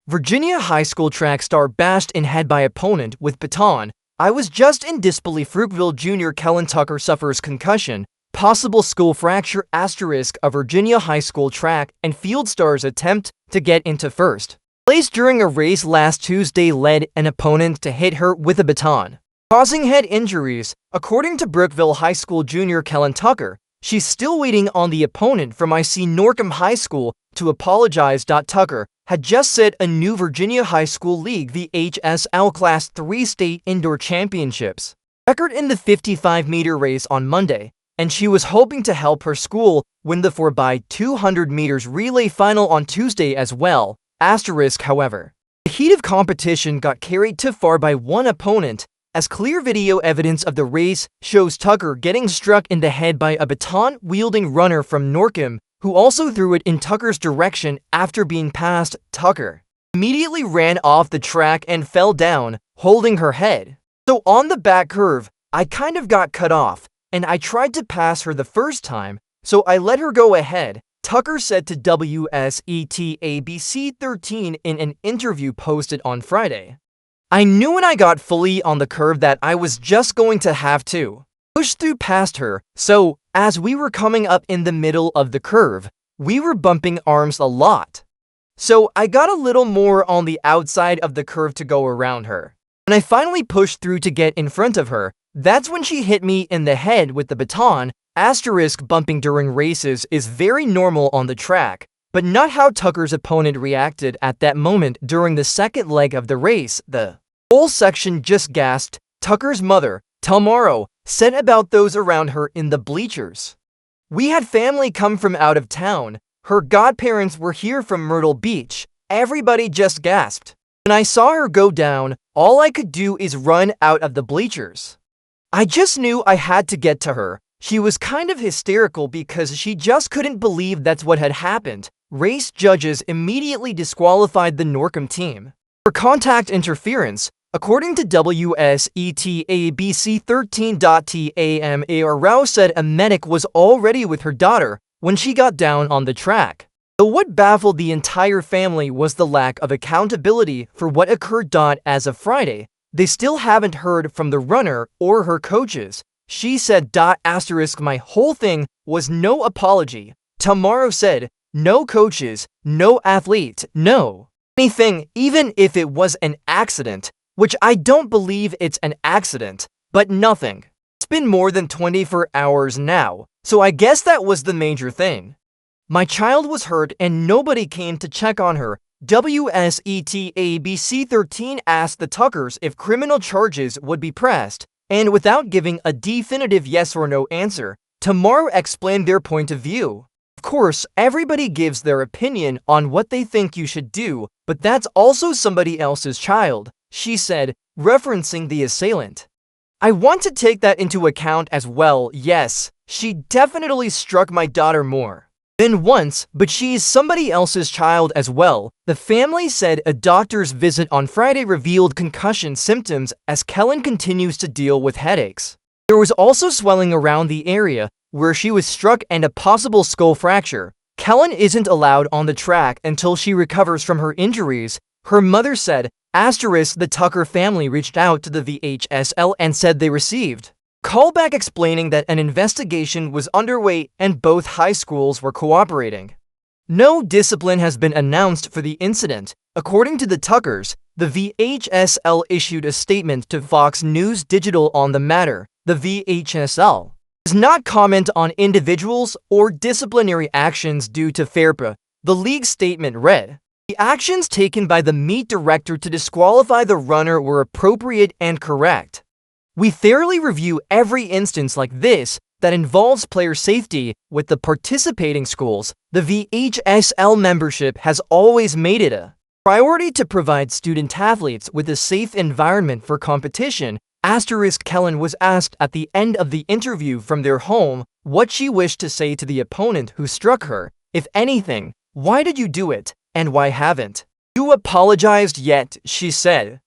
Virginia High School track star bashed in head by opponent with baton. I was just in disbelief. Brookville junior Kaelen Tucker suffers concussion. Possible school fracture asterisk. A Virginia High School track and field star's attempt to get into first place during a race last Tuesday led an opponent to hit her with a baton, causing head injuries. According to Brookville High School junior Kaelen Tucker, she's still waiting on the opponent from Norcom High School to apologize. Tucker had just set a new Virginia High School League VHSL Class 3 State Indoor Championships record in the 55-meter race on Monday, and she was hoping to help her school win the 4x200 meters relay final on Tuesday as well. However, the heat of competition got carried too far by one opponent, as clear video evidence of the race shows Tucker getting struck in the head by a baton-wielding runner from Norcom, who also threw it in Tucker's direction after being passed. Tucker immediately ran off the track and fell down, holding her head. So on the back curve, I kind of got cut off, and I tried to pass her the first time, so I let her go ahead, Tucker said to WSET-ABC 13 in an interview posted on Friday. I knew when I got fully on the curve that I was just going to have to push through past her, so as we were coming up in the middle of the curve, we were bumping arms a lot. So I got a little more on the outside of the curve to go around her. When I finally pushed through to get in front of her, that's when she hit me in the head with the baton. Bumping during races is very normal on the track, but not how Tucker's opponent reacted at that moment during the second leg of the race. The whole section just gasped, Tucker's mother, Tamara, said about those around her in the bleachers. We had family come from out of town. Her godparents were here from Myrtle Beach. Everybody just gasped. When I saw her go down, all I could do is run out of the bleachers. I just knew I had to get to her. She was kind of hysterical because she just couldn't believe that's what had happened. Race judges immediately disqualified the Norcom team for contact interference. According to WSET-ABC 13. Tamara said a medic was already with her daughter when she got down on the track. But what baffled the entire family was the lack of accountability for what occurred. As of Friday, they still haven't heard from the runner or her coaches. She said, My whole thing was no apology. Tamara said, no coaches, no athlete, no anything, even if it was an accident, which I don't believe it's an accident, but nothing. It's been more than 24 hours now, so I guess that was the major thing. My child was hurt and nobody came to check on her. WSET-ABC 13 asked the Tuckers if criminal charges would be pressed, and without giving a definitive yes or no answer, Tamara explained their point of view. Of course, everybody gives their opinion on what they think you should do, but that's also somebody else's child, she said, referencing the assailant. I want to take that into account as well. Yes, she definitely struck my daughter more than once, but she's somebody else's child as well. The family said a doctor's visit on Friday revealed concussion symptoms as Kaelen continues to deal with headaches. There was also swelling around the area where she was struck and a possible skull fracture. Kaelen isn't allowed on the track until she recovers from her injuries, her mother said. The Tucker family reached out to the VHSL and said they received callback explaining that an investigation was underway and both high schools were cooperating. No discipline has been announced for the incident. According to the Tuckers, the VHSL issued a statement to Fox News Digital on the matter. The VHSL does not comment on individuals or disciplinary actions due to fair play. The league statement read, "The actions taken by the meet director to disqualify the runner were appropriate and correct. We thoroughly review every instance like this that involves player safety with the participating schools. The VHSL membership has always made it a priority to provide student-athletes with a safe environment for competition." Kaelen was asked at the end of the interview from their home what she wished to say to the opponent who struck her. If anything, why did you do it, and why haven't you apologized yet, she said.